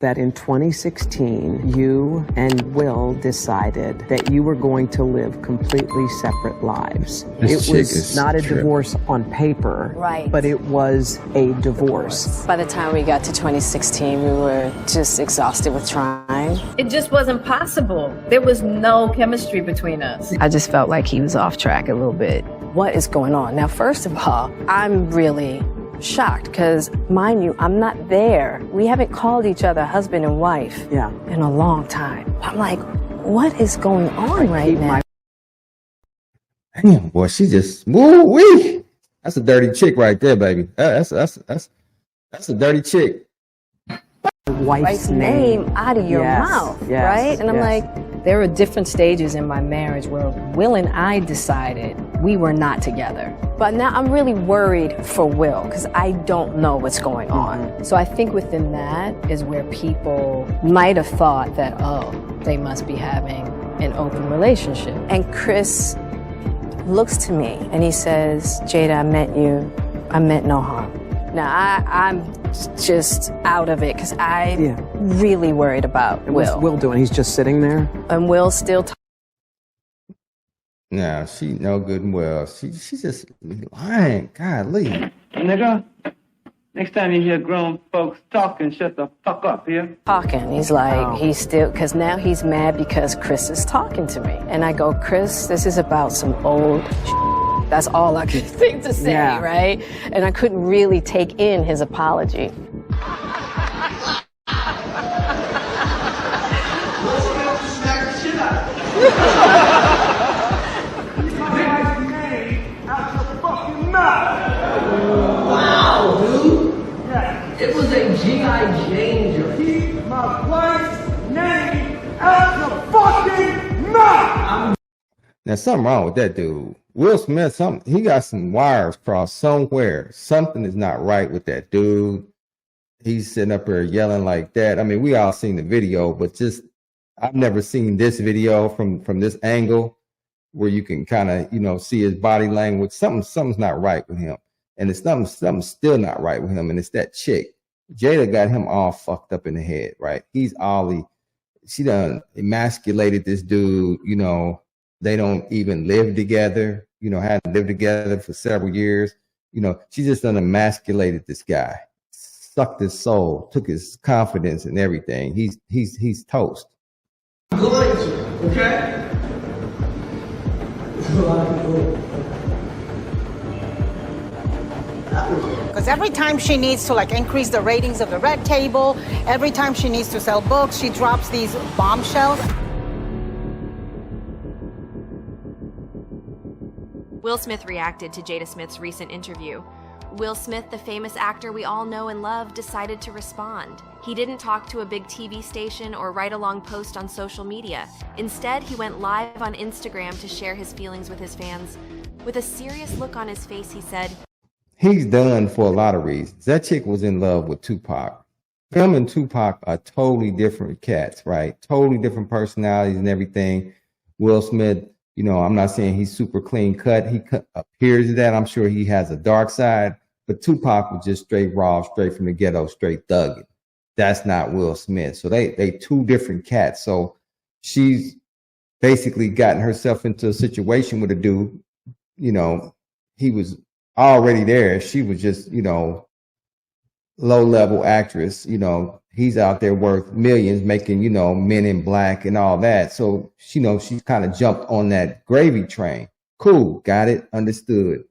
that in 2016, you and Will decided that you were going to live completely separate lives. This it was not a divorce on paper, right, but it was a divorce. By the time we got to 2016, we were just exhausted with trying. It just wasn't possible. There was no chemistry between us. I just felt like he was off track a little bit. What is going on? Now, first of all, I'm really shocked because, mind you, I'm not there. We haven't called each other husband and wife in a long time. I'm like, what is going on right now? Damn, boy, she just woo-wee. That's a dirty chick right there, baby. That's a dirty chick. Wife's name out of your mouth, right? And I'm like, there were different stages in my marriage where Will and I decided we were not together. But now I'm really worried for Will because I don't know what's going on. So I think within that is where people might have thought that, oh, they must be having an open relationship. And Chris looks to me and he says, Jada, I meant no harm. Now, I'm just out of it because I'm really worried about Will. What's Will doing? He's just sitting there? And Will's still Nah, she no good and well. She's just lying. Golly. Nigga, next time you hear grown folks talking, shut the fuck up here. talking. He's like, he's still, because now he's mad because Chris is talking to me. And I go, Chris, this is about some old shit. That's all I could think to say, right? And I couldn't really take in his apology. Wow, dude. It was a G.I. Jane. Keep my wife's name out the fucking mouth. Now, something wrong with that dude. Will Smith, he got some wires crossed somewhere. Something is not right with that dude. He's sitting up there yelling like that. I mean, we all seen the video, but just, I've never seen this video from this angle where you can kind of, see his body language. Something's not right with him. And it's something's still not right with him. And it's that chick. Jada got him all fucked up in the head, right? She done emasculated this dude, they don't even live together, hadn't lived together for several years. She just done emasculated this guy, sucked his soul, took his confidence and everything. He's toast. I'm going to, okay? Because every time she needs to increase the ratings of the Red Table, every time she needs to sell books, she drops these bombshells. Will Smith reacted to Jada Smith's recent interview. Will Smith, the famous actor we all know and love, decided to respond. He didn't talk to a big TV station or write a long post on social media. Instead, he went live on Instagram to share his feelings with his fans. With a serious look on his face, he said, he's done for a lot of reasons. That chick was in love with Tupac. Him and Tupac are totally different cats, right? Totally different personalities and everything. Will Smith, I'm not saying he's super clean cut. He appears that. I'm sure he has a dark side. But Tupac was just straight raw, straight from the ghetto, straight thugging. That's not Will Smith. So they two different cats. So she's basically gotten herself into a situation with a dude, he was already there. She was just, low-level actress. He's out there worth millions making, Men in Black and all that. So, she's kind of jumped on that gravy train. Cool. Got it. Understood.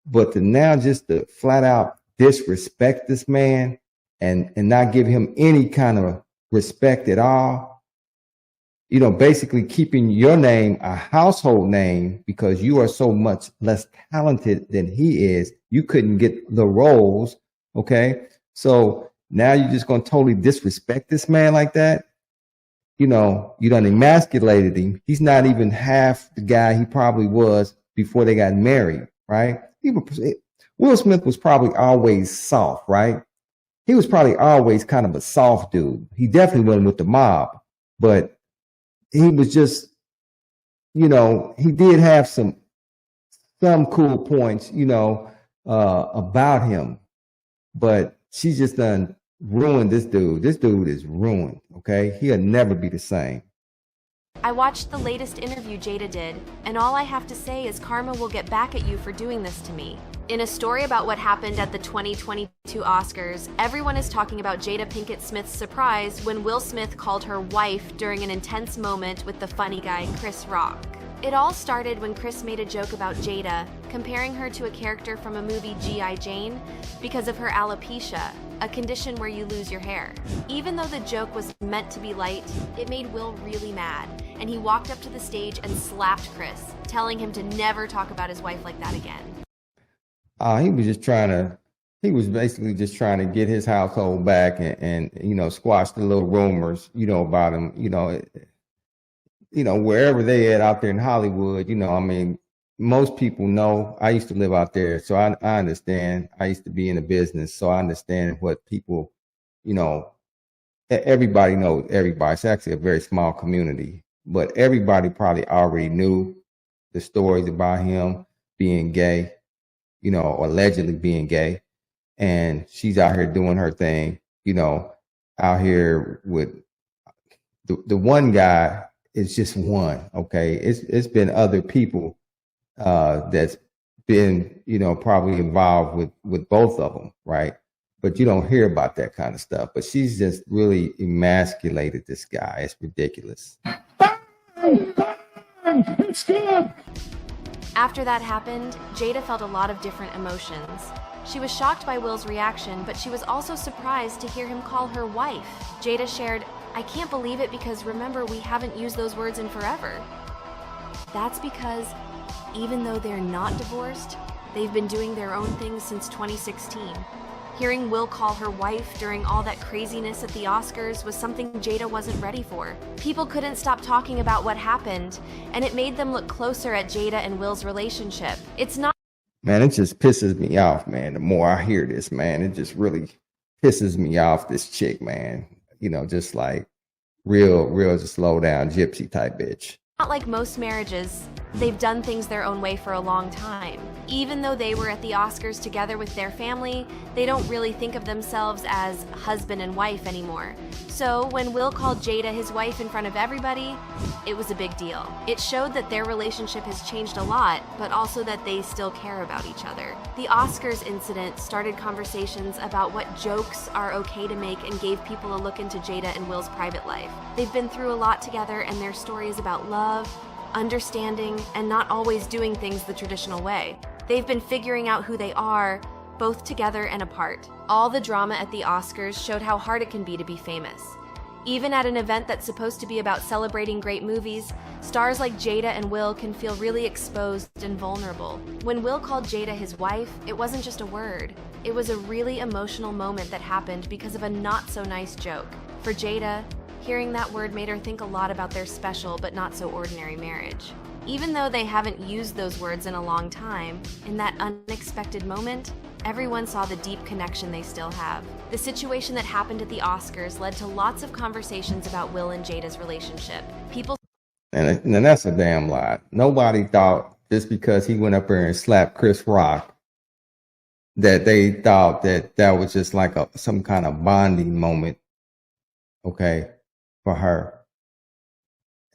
But to now just to flat out disrespect this man and not give him any kind of respect at all, basically keeping your name a household name because you are so much less talented than he is. You couldn't get the roles. Okay. So now you're just going to totally disrespect this man like that. You done emasculated him. He's not even half the guy he probably was before they got married, right? Will Smith was probably always soft, right? He was probably always kind of a soft dude. He definitely wasn't with the mob, but he was just, he did have some cool points, about him, but she just done ruined this dude. This dude is ruined, okay? He'll never be the same. I watched the latest interview Jada did, and all I have to say is karma will get back at you for doing this to me. In a story about what happened at the 2022 Oscars, everyone is talking about Jada Pinkett Smith's surprise when Will Smith called her wife during an intense moment with the funny guy Chris Rock. It all started when Chris made a joke about Jada, comparing her to a character from a movie G.I. Jane because of her alopecia, a condition where you lose your hair. Even though the joke was meant to be light, it made Will really mad, and he walked up to the stage and slapped Chris, telling him to never talk about his wife like that again. He was basically just trying to get his household back and you know, squash the little rumors, you know, about him, wherever they at out there in Hollywood, I mean, most people know. I used to live out there, so I understand. I used to be in the business, so I understand what people, everybody knows everybody. It's actually a very small community, but everybody probably already knew the stories about him being gay, or allegedly being gay. And she's out here doing her thing, out here with the one guy. It's just one, okay? It's been other people that's been, probably involved with both of them, right? But you don't hear about that kind of stuff. But she's just really emasculated this guy. It's ridiculous. It's good. After that happened, Jada felt a lot of different emotions. She was shocked by Will's reaction, but she was also surprised to hear him call her wife. Jada shared, "I can't believe it because remember, we haven't used those words in forever." That's because even though they're not divorced, they've been doing their own things since 2016. Hearing Will call her wife during all that craziness at the Oscars was something Jada wasn't ready for. People couldn't stop talking about what happened, and it made them look closer at Jada and Will's relationship. It's not. Man, it just pisses me off, man. The more I hear this, man, it just really pisses me off, this chick, man. Just like real just slow down gypsy type bitch. Not like most marriages, they've done things their own way for a long time. Even though they were at the Oscars together with their family, they don't really think of themselves as husband and wife anymore. So when Will called Jada his wife in front of everybody, it was a big deal. It showed that their relationship has changed a lot, but also that they still care about each other. The Oscars incident started conversations about what jokes are okay to make and gave people a look into Jada and Will's private life. They've been through a lot together, and their story is about love, understanding, and not always doing things the traditional way. They've been figuring out who they are, both together and apart. All the drama at the Oscars showed how hard it can be to be famous. Even at an event that's supposed to be about celebrating great movies, stars like Jada and Will can feel really exposed and vulnerable. When Will called Jada his wife, it wasn't just a word. It was a really emotional moment that happened because of a not-so-nice joke. For Jada, hearing that word made her think a lot about their special but not so ordinary marriage. Even though they haven't used those words in a long time, in that unexpected moment, everyone saw the deep connection they still have. The situation that happened at the Oscars led to lots of conversations about Will and Jada's relationship. And that's a damn lie. Nobody thought just because he went up there and slapped Chris Rock that they thought that was just like some kind of bonding moment, okay, for her.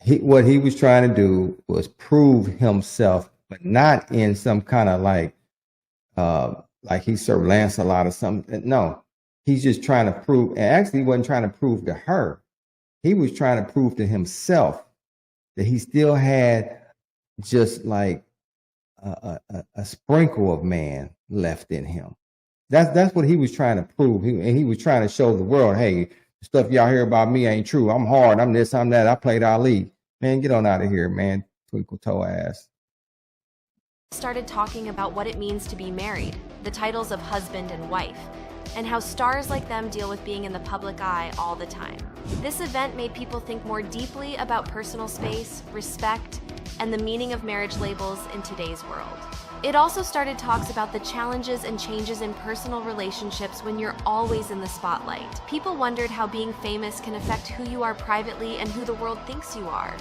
What he was trying to do was prove himself, but not in some kind of like he's Sir Lancelot or something. No, he's just trying to prove, and actually he wasn't trying to prove to her. He was trying to prove to himself that he still had just like a sprinkle of man left in him. That's what he was trying to prove. And he was trying to show the world, hey, the stuff y'all hear about me ain't true. I'm hard. I'm this, I'm that. I played Ali. Man, get on out of here, man. Twinkle toe ass. Started talking about what it means to be married, the titles of husband and wife, and how stars like them deal with being in the public eye all the time. This event made people think more deeply about personal space, respect, and the meaning of marriage labels in today's world. It also started talks about the challenges and changes in personal relationships when you're always in the spotlight. People wondered how being famous can affect who you are privately and who the world thinks you are.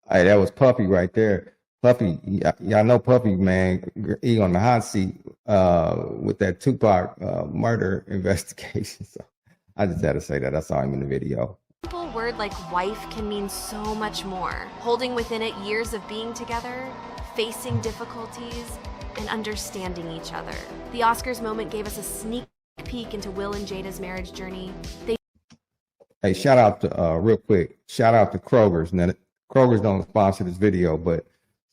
Hey, that was Puffy right there. Puffy, y'all know Puffy, man. He on the hot seat with that Tupac murder investigation. So I just had to say that. I saw him in the video. A simple word like wife can mean so much more, holding within it years of being together, facing difficulties, and understanding each other. The Oscars moment gave us a sneak peek into Will and Jada's marriage journey. Hey, shout out to, real quick, shout out to Kroger's. Now, Kroger's don't sponsor this video, but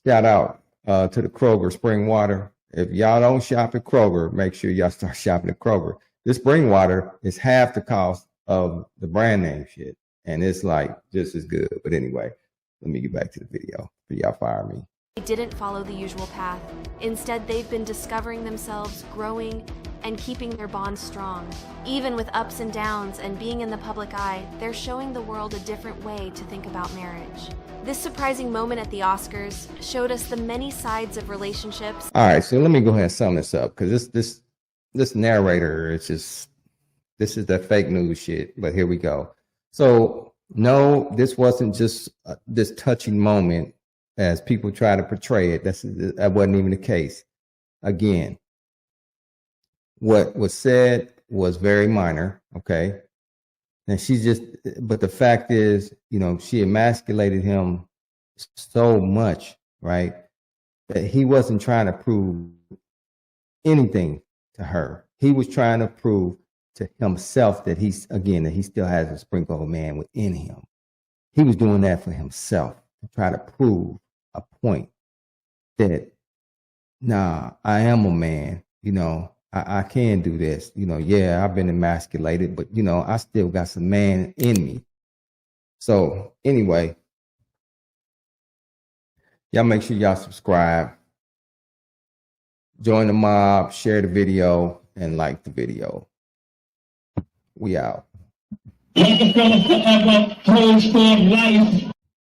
shout out to the Kroger spring water. If y'all don't shop at Kroger, make sure y'all start shopping at Kroger. This spring water is half the cost of the brand name shit. And it's like just as good. But anyway, let me get back to the video before y'all fire me. They didn't follow the usual path. Instead, they've been discovering themselves, growing, and keeping their bond strong. Even with ups and downs and being in the public eye, they're showing the world a different way to think about marriage. This surprising moment at the Oscars showed us the many sides of relationships. All right, so let me go ahead and sum this up, because this narrator is just, this is that fake news shit, but here we go. So no, this wasn't just this touching moment as people try to portray it. That wasn't even the case. Again, what was said was very minor, okay? And but the fact is, you know, she emasculated him so much, right? That he wasn't trying to prove anything to her. He was trying to prove to himself that he still has a sprinkle of man within him. He was doing that for himself, to try to prove a point that, nah, I am a man, you know, I can do this. You know, yeah, I've been emasculated, but, you know, I still got some man in me. So anyway, y'all make sure y'all subscribe, join the mob, share the video, and like the video. We out. Like a fella forever, holds for life.